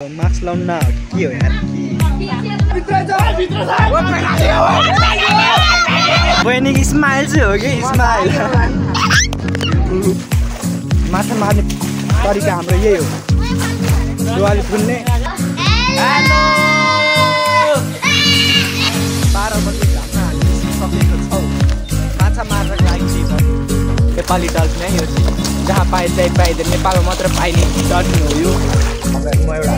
Mask लाउन न के हो यार बहिनीको स्माइल चाहिँ हो कि स्माइल माछा मार्ने तरिका हाम्रो यही हो दुवाली फुल्ने 12 बजे घाममा सकेको छौँ माछा मार्नको लागि नेपाली डल्फिन यो जहाँ पाए चाहिँ पाइँदैन नेपालमा मात्र पाइने डल्फिन हो यो म एउटा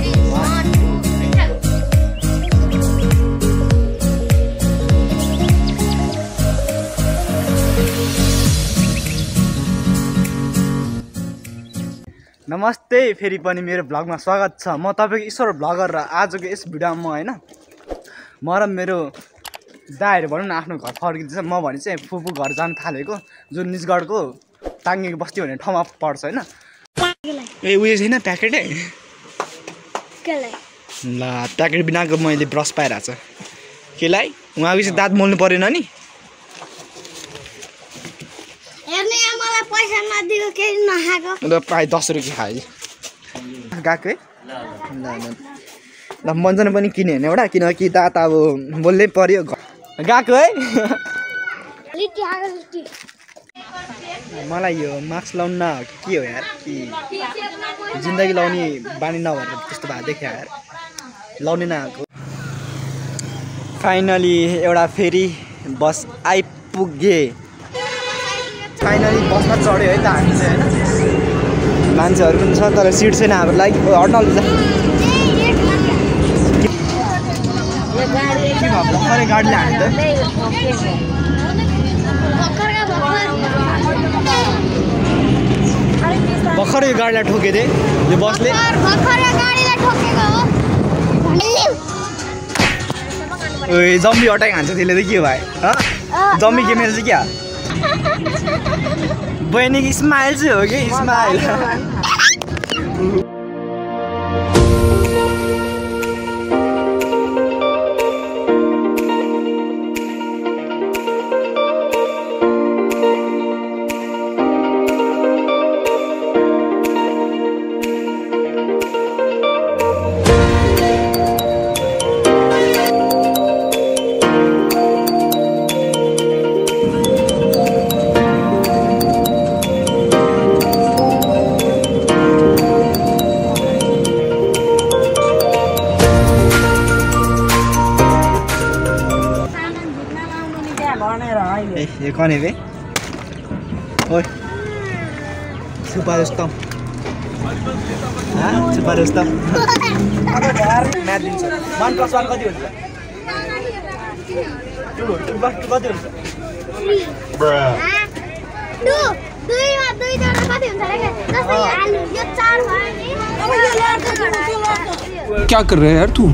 नमस्ते फेरि पनि मेरो भ्लगमा स्वागत छ। म तपाईको ईश्वर भ्लगर र आजको यस भिडियोमा म हैन म र मेरो दाइहरु भनौं न आफ्नो घर फर्किँदैछ। म भने चाहिँ फुफु घर जान थालेको जुन निजगढको टाङ्गेको बस्ती भन्ने ठाउँमा पर्छ हैन। ए उयो छैन प्याकेटै केलाई ल प्याकेट बिनाको मैले ब्रस पाइरहेछ केलाई उहाँको चाहिँ दाँत मोल्नु परेन नि हेर्ने मलाई पैसा नदिएको केही नखाएको ल पाए 10 रुपैयाँ खाए गएको है ल ल मन्जन पनि किने हैन एउटा किनकि दाँत अब मोल्नै पर्यो गएको है लिट्टी आएको लिट्टी मलाई यो मास्क लाउन न के हो यार कि जिन्दगी लाउने बानी नभएर त्यस्तो भए देखे यार लाउने न आएको। फाइनली एउटा फेरि बस आइपुगे। फाइनली बसमा चढ्यो है त हामी चाहिँ हैन। मान्छेहरु पनि छ तर सिट छैन हाम्रो लागि हट्न लुजा के भयो भर्खरै गाडीले हान्यो त भर्खरै यो गाडीलाई ठोके दे यो बसले भर्खरै गाडीलाई ठोकेको हो ओए जम्बी अट्याक हान्छ त्यसले त के भयो ह जम्बी गेमर चाहिँ क्या बहिनीको स्माइल चाहिँ हो कि स्माइल ये कौन है वे ओए छुपा दोस्तम हाँ छुपा दोस्तम मैथ दिन्छ 1 + 1 कति हुन्छ 2 कति हुन्छ क्या कर रहे हैं यार तू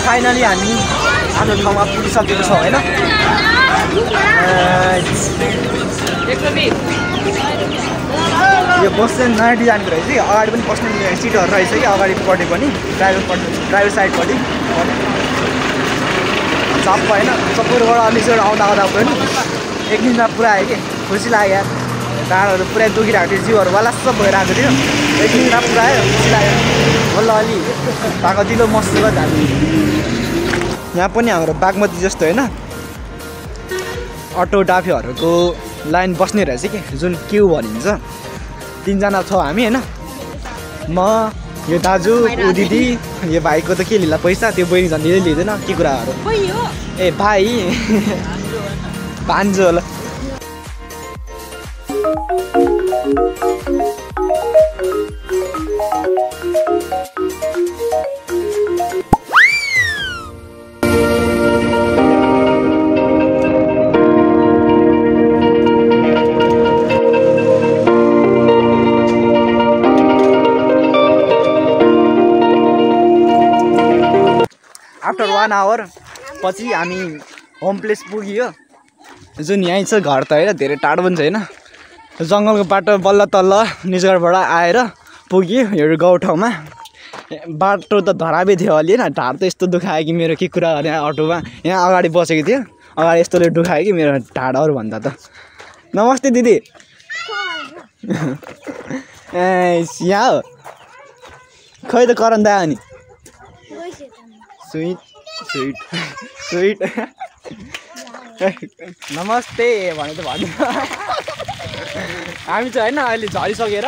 फाइनली हामी आफ्नो ठाउँमा पुगिसकेको छौँ हैन। यो बस चाहिँ नयाँ डिजाइनको रहेछ कि अगाडि पनि बस्ने सिटहरू रहेछ कि अगाडिपट्टि पनि ड्राइभर साइडपट्टि चप्प होइन चप्परबाट अलिकति आउँदा पनि एक दिनमा पुरा आयो कि खुसी लाग्यो यार ढाडहरू पुरै दुखिरहेको थियो जिउहरू वालास्स भइरहेको थियो एक दिनमा पुरा आयो खुसी लाग्यो बल्ल अलि भएको दिलो मस्तो जाने। यहाँ पनि हाम्रो बागमती जस्तो होइन अटो डाफेहरूको लाइन बस्ने रहेछ कि जुन क्यु भनिन्छ 3 जना छौँ हामी होइन म यो दाजु ऊ दिदी यो भाइको त के लिला पैसा त्यो बहिनी झन् लिँदै लिँदैन के कुराहरू ए भाइ भान्जो होला आफ्टर 1 आवर पछि हामी होम प्लेस पुगियो जुन यहीँ छ घर त होइन धेरै टाढो पनि छैन जङ्गलको बाटो बल्ल तल्ल निजगढबाट आएर पुग्यो यो गाउँठाउँमा बाटो त धराबै थियो अलि हैन ढाड त यस्तो दुखायो कि मेरो के कुरा गर्ने अटोमा यहाँ अगाडि बसेको थियो अगाडि यस्तोले दुखायो कि मेरो ढाडहरू भन्दा त नमस्ते दिदी ए यहाँ हो खै त करन दा अनि स्विट स्विट स्विट नमस्ते भने त भन्नु हामी चाहिँ होइन अहिले झरिसकेर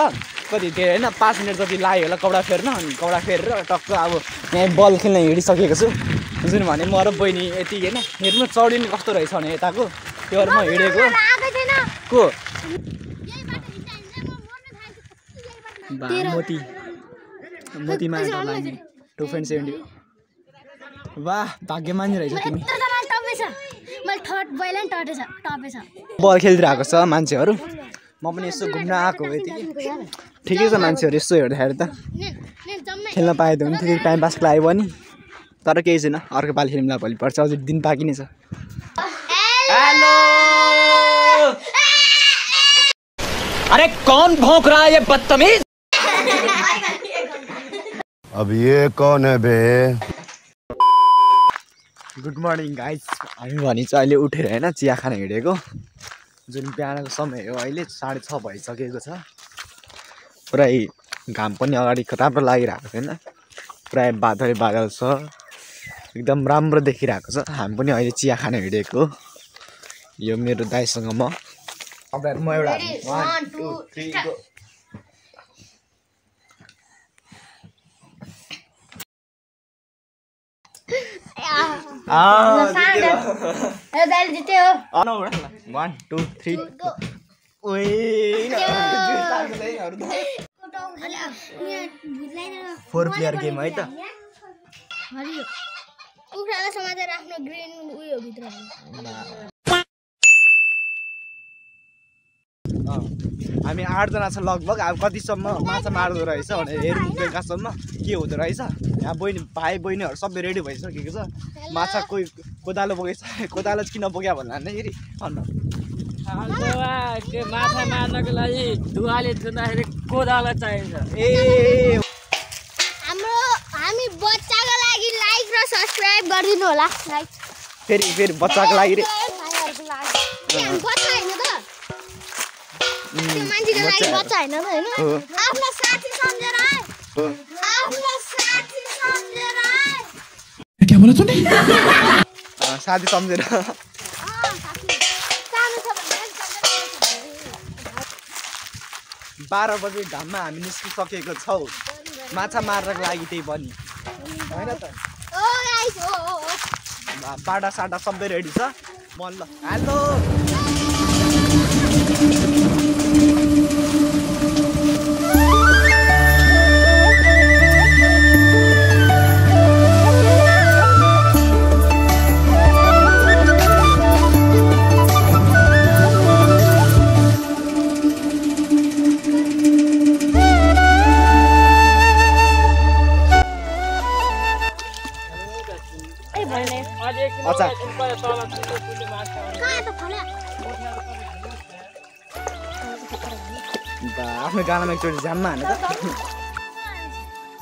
कति धेरै होइन 5 मिनट जति लाग्यो होला कपडा फेर्न अनि कपडा फेरेर टक्क अब यहाँ बल खेल्न हिँडिसकेको छु जुन भने म र बहिनी यति होइन हेर्नु चौडिने कस्तो रहेछ भने यताको त्यो भएर म हिँडेको को मोती मोतीमा लाग्ने 2.70 वाह भाग्यमानी रहेछ तिमी बल खेलिरहेको छ मान्छेहरू म पनि यसो घुम्न आएको हो यति ठिकै छ मान्छेहरू यसो हेर्दाखेरि त खेल्न पाए त हुन्थ्यो टाइम पासको लागि पनि तर केही छैन अर्को पालि खेल्नुलाई भोलि पर्छ अझै दिन बाँकी नै छ हेलो अरे कौन भौंक रहा है ये बदतमीज अब ये कौन है बे गुड मर्निङ गाइज हामी भनी चाहिँ अहिले उठेर होइन चिया खान हिँडेको जुन बिहानको समय हो अहिले 6:30 भइसकेको छ पुरै घाम पनि अगाडि राम्रो लागिरहेको छैन पुरै बादल बादल छ एकदम राम्रो देखिरहेको छ हामी पनि अहिले चिया खान हिँडेको यो मेरो दाइसँग म अब म एउटा 1 2 3 गो जित्यो 1 2 3 ओइ 4 प्लेयर गेम है त कुखुरालाई समातेर आफ्नो ग्रिन उयो भित्र हामी 8 जना छ लगभग अब कतिसम्म माछा मार्दो रहेछ भनेर हेरौँ बेलुकासम्म के हुँदो रहेछ यहाँ बहिनी भाइ बहिनीहरू सबै रेडी भइसकेको छ माछा कोही कोदालो बोकेछ कोदालो किन बोक्या भन्ला नि फेरि भन्नु माछा मार्नको लागि धुवाले छुँदाखेरि कोदालो चाहिन्छ ए हामी बच्चाको लागि लाइक र सब्स्क्राइब गरिदिनु होला लाइक फेरि बच्चाको लागि रे बच्चा हैन त त्यो मान्छेको लागि बच्चा हैन त हैन आफ्नो साथी सम्झेर आए आफ्नो साथी सम्झेर आए क्या बोला तूने साथी सम्झेर साथी सानो छ भने 12 बजे घाममा हामी निस्किसकेको छौँ माछा मार्नको लागि त्यही पनि होइन त ओ गाइस ओ बाटा साटा सबै रेडी छ मन ल हेलो अच्छा आफ्नो गानामा एकचोटि जाममा हाने त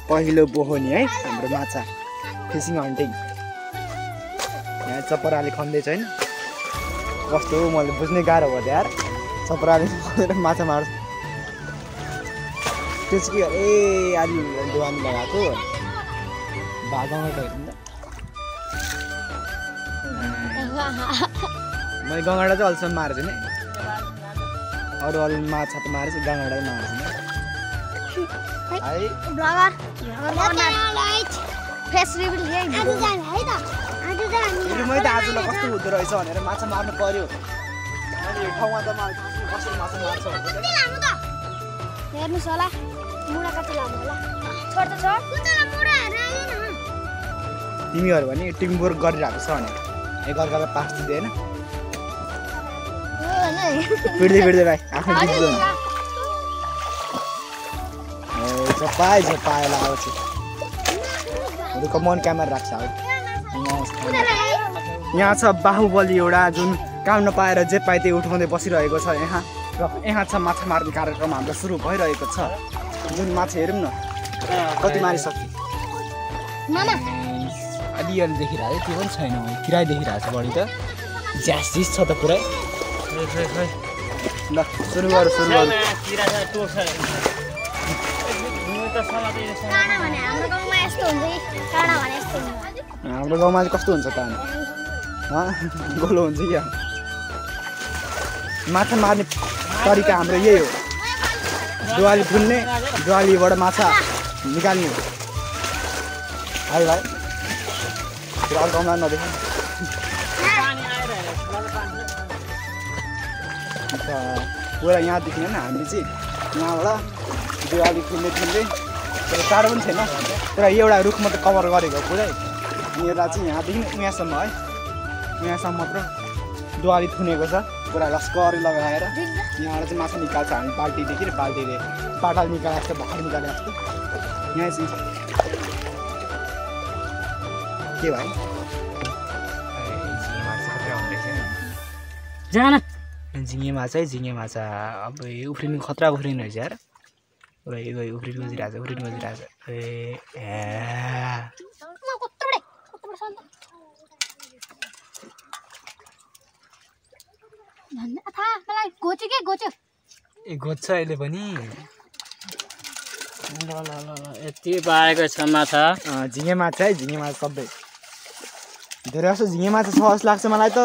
पहिलो बोहोनी है हाम्रो माछा फिसिङ हन्टिङ यहाँ चपराले खन्दैछ होइन कस्तो हो मैले बुझ्नै गाह्रो भयो यार चपराले खनेर माछा मार्छ त्यो चाहिँ के ए अलि दोकान लगाएको भागाउन त मैले गङ्गाडा चाहिँ अहिलेसम्म मारेको छैन अरू अरू माछा त मारेछु गङ्गाडा मारेको छैन है ब्लगर फेस रिभिल है आज जाने है त आज जाने मैले आज ल कस्तो हुँदो रहेछ भनेर माछा मार्नु पर्यो अनि यो ठाउँमा त कसरी माछा मार्छ भनेर हेर्नुस् होला मुडा कति लामो होला छोड त छोड कुचला मुडा हेरेन तिमीहरू भने टिम वर्क गरिरहेको छ भने एकअर्कालाई पास दिँदैन पिड्दै भाइ आफ्नो जित्दैन झपाइ लगाएको छु रुको मन क्यामेरा राख्छ अब यहाँ छ बाहुबली एउटा जुन काम नपाएर जे पाए त्यही उठाउँदै बसिरहेको छ यहाँ र यहाँ छ माछा मार्ने कार्यक्रम हाम्रो सुरु भइरहेको छ जुन माछा हेरौँ न कति मारिसक्यो अलिअलि देखिरहेको त्यो पनि छैन किराय देखिरहेको छ बढी त ज्यासिस छ त पुरै ल सुरु गर काँडा भने हाम्रो गाउँमा यस्तो हुन्छ कि काँडा भने यस्तो हुन्छ हाम्रो गाउँमा चाहिँ कस्तो हुन्छ त गोलो हुन्छ क्या माछा मार्ने तरिका हाम्रो यही हो दुवाली थुन्ने दुवालीबाट माछा निकाल्ने है भाइ पुरा गाउँमा नदेख पुरा यहाँदेखि होइन हामीले चाहिँ यहाँबाट दिवाली थुन्दै तर टाढो पनि छैन पुरा एउटा रुख मात्रै कभर गरेको पुरै अनि एउटा चाहिँ यहाँदेखि यहाँसम्म है यहाँसम्म मात्र दिवाली थुनेको छ पुरा लस्करी लगाएर यहाँबाट चाहिँ माछा निकाल्छ हामी बाल्टीदेखि बाल्टीले पाटाल निकाले जस्तो भर्खर निकाले जस्तो यहाँ चाहिँ के भाइ जान झिँगे माछा है झिँगे माछा अब उफ्रिनु खतरा उफ्रिनु रहेछ यार पुरै गयो उफ्रिनु बजिरहेछ ए गोच्छ अहिले पनि ल यति पाएको छ माछा झिँगे माछा है झिँगे माछा सबै धेरै जस्तो झिँगे माछा छ जस्तो लाग्छ मलाई त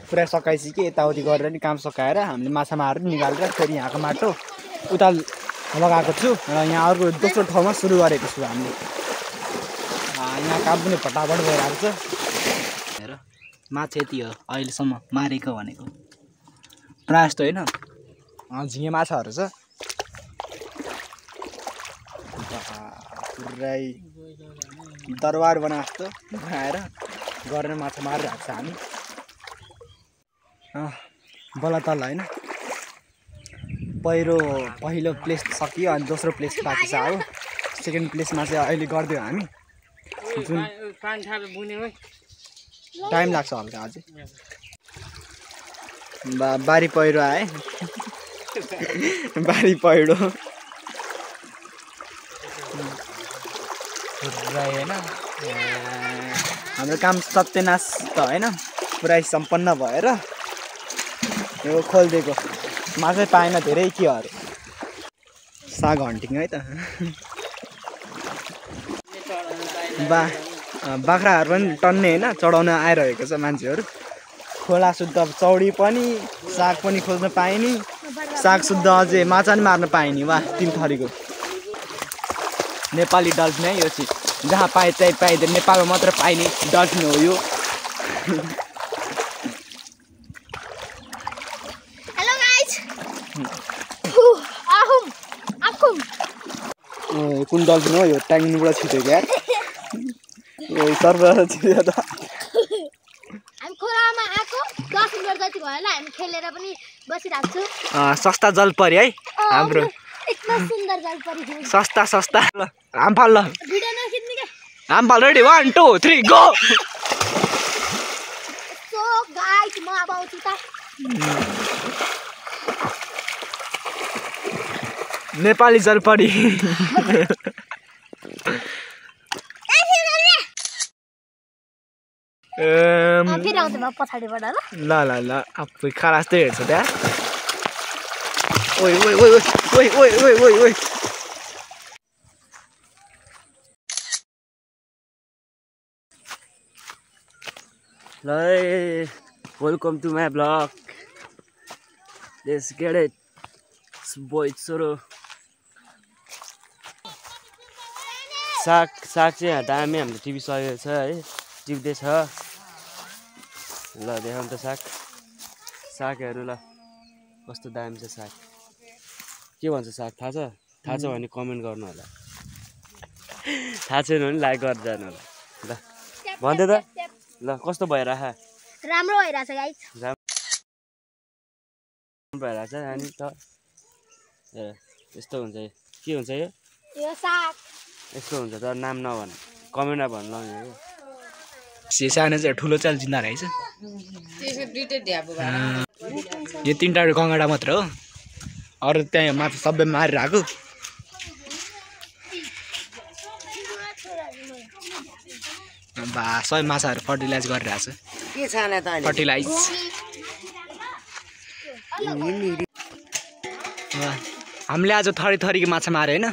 पुरा सकाइसी कि यताउति गरेर नि काम सकाएर हामीले माछा मारेर निकालेर फेरि यहाँको माटो उता लगाएको छु र यहाँ अर्को दोस्रो ठाउँमा सुरु गरेको छु हामीले यहाँ काम पनि फटाफट भइरहेको छ हेर माछा यति हो अहिलेसम्म मारेको भनेको प्रायः जस्तो होइन झिँगे माछाहरू छ पुरै दरबार बनाएको जस्तो बनाएर गरेर माछा मारिरहेको छ हामी बल्ल तल होइन पहिलो प्लेस सकियो अनि दोस्रो प्लेस बाँकी छ अब सेकेन्ड प्लेसमा चाहिँ अहिले गरिदियो हामी जुन टाइम लाग्छ हल्का अझै बारी पहिरो आए बारी पहिरो होइन हाम्रो काम सत्यनाश त होइन पुरै सम्पन्न भएर यो खोलिदिएको माछै पाएन धेरै के अरे साग हन्टिङ है त बाख्राहरू पनि टन्ने होइन चढाउन आइरहेको छ मान्छेहरू खोला शुद्ध चौडी पनि साग पनि खोज्न पाइने साग शुद्ध अझै माछा पनि मार्न पाइने वा 3 थरीको नेपाली डल्फिन है यो चाहिँ जहाँ पाए त्यही पाइँदैन नेपालमा मात्र पाइने डल्फिन हो यो हेलो गाइस कुन डल्फिन हो यो ट्याङ्नीबाट छिटेको यार सर्वबाट छिट्यो त हामी खोलामा आएको 10 मिनेट जति भयो होला हामी खेलेर पनि बसिरहेको छु सस्ता जलपरी है हाम्रो यस्तो सुन्दर जलपरी थियो सस्ता ल आमफल ल भिडियो नखिच्ने के आमफल रेडी 1 2 3 गो सो गाइस म अब आउँछु त नेपाली जलपरी फेरि आउँछु म पछाडिबाट ल आफै खरास्तै हेर्छ त्यहाँ ओइ ल welcome to my blog let's get it boy छोरो साग चाहिँ दामी हाम्रो टिभी सकेको छ है टिप्दैछ ल देखाउँ त सागहरू ल कस्तो दामी छ साग के भन्छ साग थाहा छ भने कमेन्ट गर्नु होला थाहा छैन भने लाइक गरेर जानु होला ल भन्दै त ल कस्तो भइरहेछ राम्रो भइरहेछ गाइस राम्रो भइरहेछ अनि त यस्तो हुन्छ के हुन्छ यो साग यस्तो हुन्छ तर नाम नभन कमेन्टमा भन्नु हो सानो चाहिँ ठुलो चाल जिन्दा रहेछ यो 3टा गङ्गडा मात्र हो अरू त्यहाँ माछा सबै मारेर आएको बा सबै माछाहरू फर्टिलाइज गरिरहेछ के छाने त अहिले फर्टिलाइज हामीले आज थरी थरीको माछा मार्यो होइन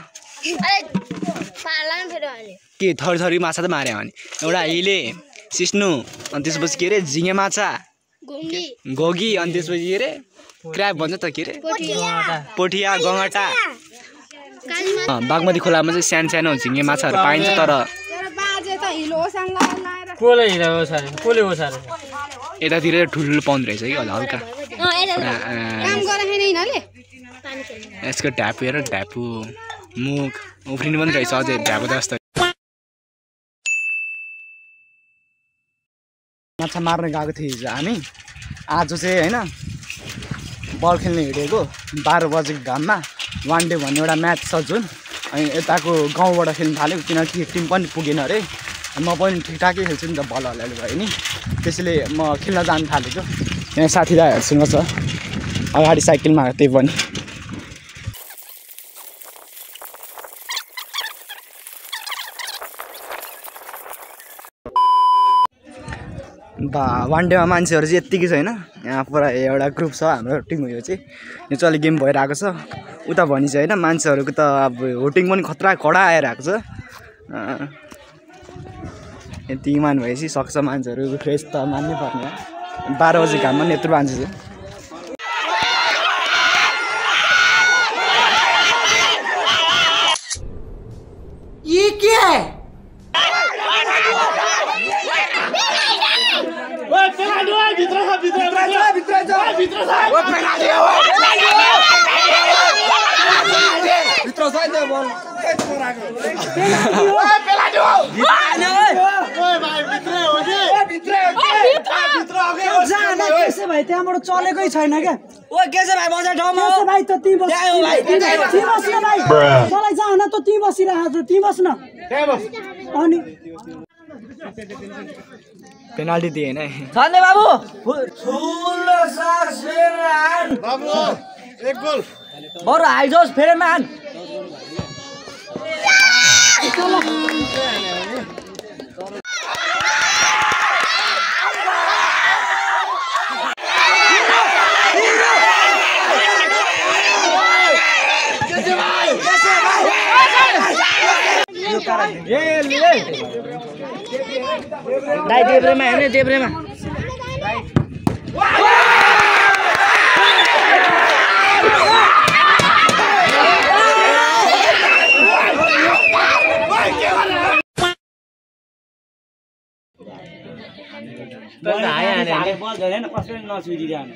के थरी थरीको माछा त मार्यो भने एउटा हिले सिस्नु अनि त्यसपछि के अरे झिँगे माछा घोगी अनि त्यसपछि के अरे क्र्याब भन्छ त के अरे पोठिया गङ्गटा बागमती खोलामा चाहिँ सानो सानो झिँगे माछाहरू पाइन्छ तर यतातिर ठुल्ठुलो पाउँदो रहेछ कि हल्का यसको ढ्यापु हेर ढ्यापु मुख उफ्रिनु पनि रहेछ अझै ढ्यापु जस्तो माछा मार्न गएको थियो हिजो हामी आज चाहिँ होइन बल खेल्न हिँडेको 12 बजेको घाममा वान डे भन्ने एउटा म्याच छ जुन अनि यताको गाउँबाट खेल्न थाल्यो किनकि टिम पनि पुगेन अरे म पनि ठिकठाकै खेल्छु नि त बल हल्लाले भयो नि त्यसैले म खेल्न जानु थालेको यहाँ साथीभाइहरूसँग छ अगाडि साइकलमा त्यही पनि बा वान डेमा मान्छेहरू चाहिँ यत्तिकै छैन यहाँ पुरा एउटा ग्रुप छ हाम्रो टिम यो चाहिँ यो चाहिँ अलिक गेम भइरहेको छ उता भनी चाहिँ होइन मान्छेहरूको त अब होटिङ पनि खतरा कडा आइरहेको छ यति इमान भएपछि सक्छ मान्छेहरू फ्रेस त मान्नै पर्ने 12 बजी घाममा नेत्रु मान्छे चाहिँ ये क्या है भाइ त्यहाँबाट चलेकै छैन क्या भाइ त ती बस भाइ मलाई जान त ती बसिरहेको ती बस्न अनि पेनाल्टी दिए होइन छाने बाबु बाबू एक गोल बरु हाइजोस् फेरि मान दाइ देब्रेमा हेर्ने देब्रेमा कसरी नछुइदिनु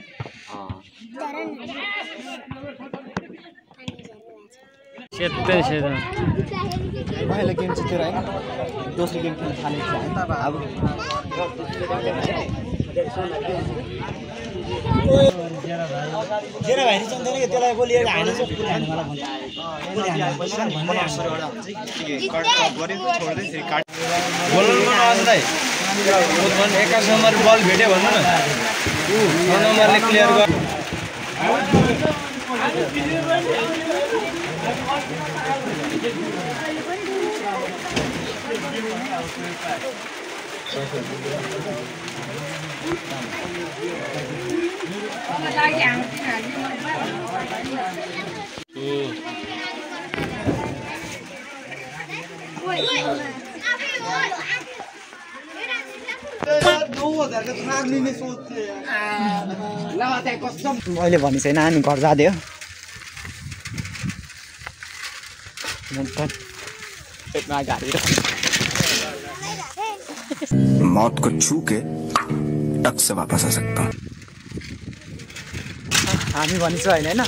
पहिलो गेम जितेर होइन दोस्रो गेम खेल्न थालेको थियो अब जेरा भाइ चल्दैन कि त्यसलाई गोलिएर हानेछ एकास नम्बर बल भेट्यो भन्नु न 9 नम्बरले क्लियर गर मैले भने छैन हामी घर जाँदै हो पेटमा गाडी मौत को छू के टक से वापस आ सकता हूँ हामी भनिन्छ होइन होइन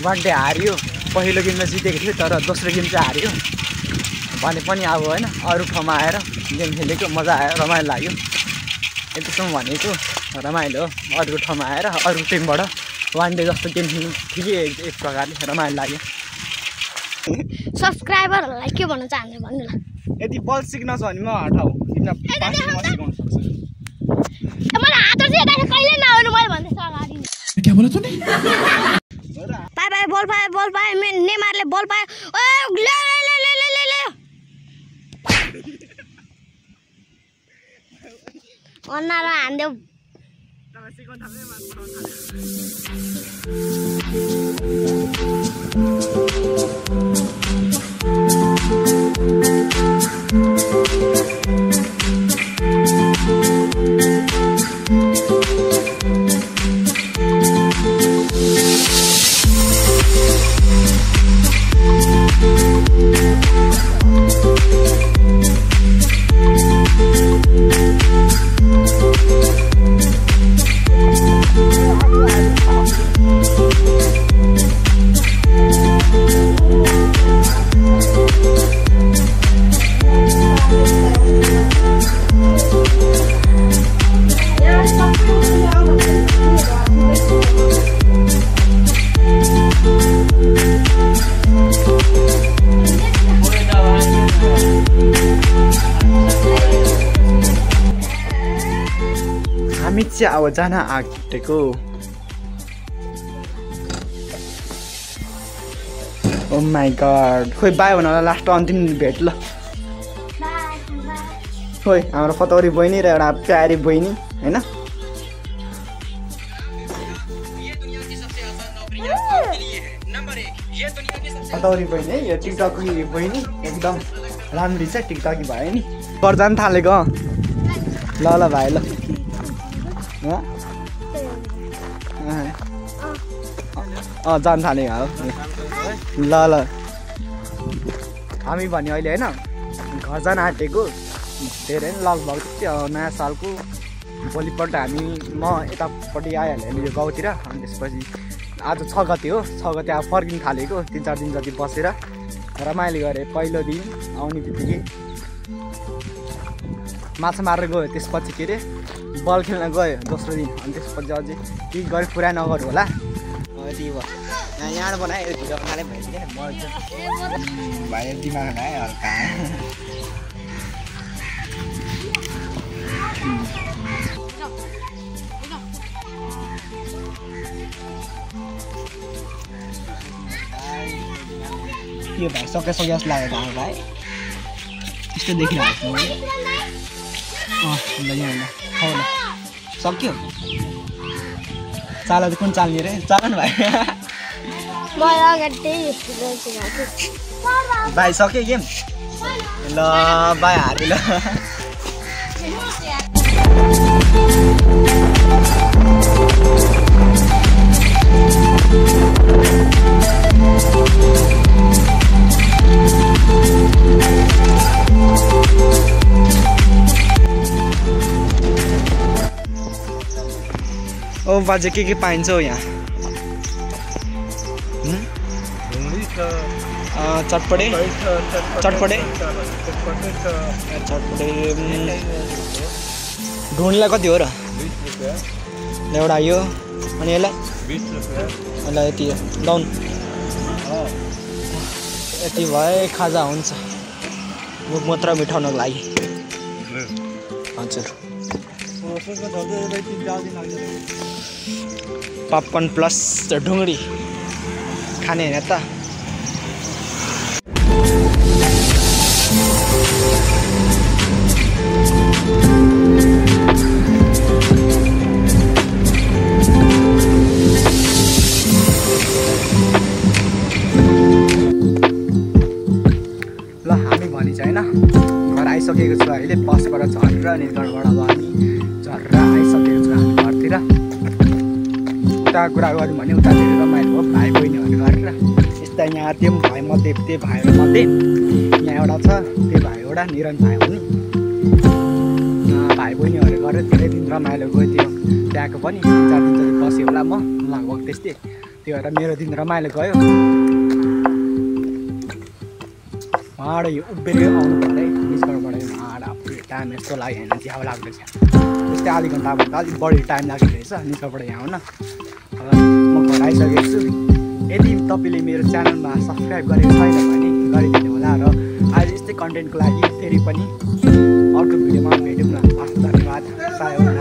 वान डे हारियो पहिलो गेममा जितेको थियो तर दोस्रो गेम चाहिँ हारियो भने पनि अब होइन अरू ठाउँमा आएर गेम खेलेको मजा आयो रमाइलो लाग्यो यतिसम्म भनेको रमाइलो हो अरूको ठाउँमा आएर अरू टिमबाट वान डे जस्तो गेम खेल्नु ठिकै एक प्रकारले रमाइलो लाग्यो सब्सक्राइबरहरूलाई के भन्न चाहन्छु भन्नु ल यदि बल सिक्न छ भने म हटाऊ तिमीलाई सिकाउन सक्छु मलाई हातहरु चाहिँ यता कहिले नआउनु मैले भन्दैछ अगाडि क्या बोला तूने बाय बाय बल पाए नेमारले बल पाए ओ ले ले ले ले ले ले अन्ना र हान्देऊ हामी चाहिँ अब जान आँटेको ओ माई गड खोइ बाई भनेर लास्ट अन्तिम भेट ल खोइ हाम्रो फतौरी बहिनी र एउटा प्यारी बहिनी होइन फतौरी बहिनी है यो टिकटकी बहिनी एकदम राम्री छ टिकटकी भयो नि घर जान थालेको ल ल भाइ ल जान थालेको हो ल ल हामी भन्यो अहिले होइन घर जान आँटेको धेरै नै लगभग नयाँ सालको भोलिपल्ट म यतापट्टि आइहालेँ यो गाउँतिर अनि त्यसपछि आज 6 गते हो 6 गते अब फर्किनु थालेको 3-4 दिन जति बसेर रमाइलो गरेँ पहिलो दिन आउने बित्तिकै माछा मारेर गयो त्यसपछि के अरे बल खेल्न गयो दोस्रो दिन अनि त्यसपछि अझै के गरी पुरा नगर्नु होला यति भयो यहाँबाट बनायो भिडियो बनाएर भइसक्यो भाइ दिमाग लगायो हल्का यो भाइ सके जस्तो लागेको हो भाइ त्यस्तो देखिरहेको छ ल यहाँ खाऊ ल सक्यो चाल कुन चाल्ने रे चाल न भाइ भाइ सक्यो गेम ल भाइ हारे ल ओ बाजे के पाइन्छ हो यहाँ चटपटे चटपटे चटपटे ढुँडीलाई कति हो र एउटा यो अनि यसलाई 20 रुपैयाँ ल यति लाउनु यति भए खाजा हुन्छ मुख मात्र मिठाउनको लागि हजुर पपकर्न प्लस ढुङ्ग्री खाने होइन त ल हामी भनी चाहिँ होइन घर आइसकेको छु अहिले बसबाट झरेर निर्गढबाट अब हामी झरेर आइसकेको छु हामी घरतिर उता कुरा गऱ्यौँ भने उतातिर रमाइलो हो भाइ बहिनीहरू गरेर यस्ता यहाँ त्यो भाइ मध्ये त्यो भाइहरूमध्ये यहाँ एउटा छ त्यो भाइ एउटा निरन भाइ हो नि भाइ बहिनीहरू गरेर धेरै दिन रमाइलो गयो त्यो त्यहाँको पनि 4 दिन जति बसेँ होला म लगभग त्यस्तै त्यो भएर मेरो दिन रमाइलो गयो भाडा यो उभिएर आउनु पर्यो निस्कनबाट भाडा टाइम यस्तो लाग्यो होइन ज्याउ लाग्दैछ त्यस्तै आधी घन्टाभन्दा अलिक बढी टाइम लाग्दो रहेछ निस्कनबाट यहाँ आउन म घर आइसकेको छु यदि तपाईँले मेरो च्यानलमा सब्सक्राइब गरेको छैन भने गरिदिनु होला र आज यस्तै कन्टेन्टको लागि फेरि पनि अर्को भिडियोमा भेटौँ न हस् धन्यवाद सायद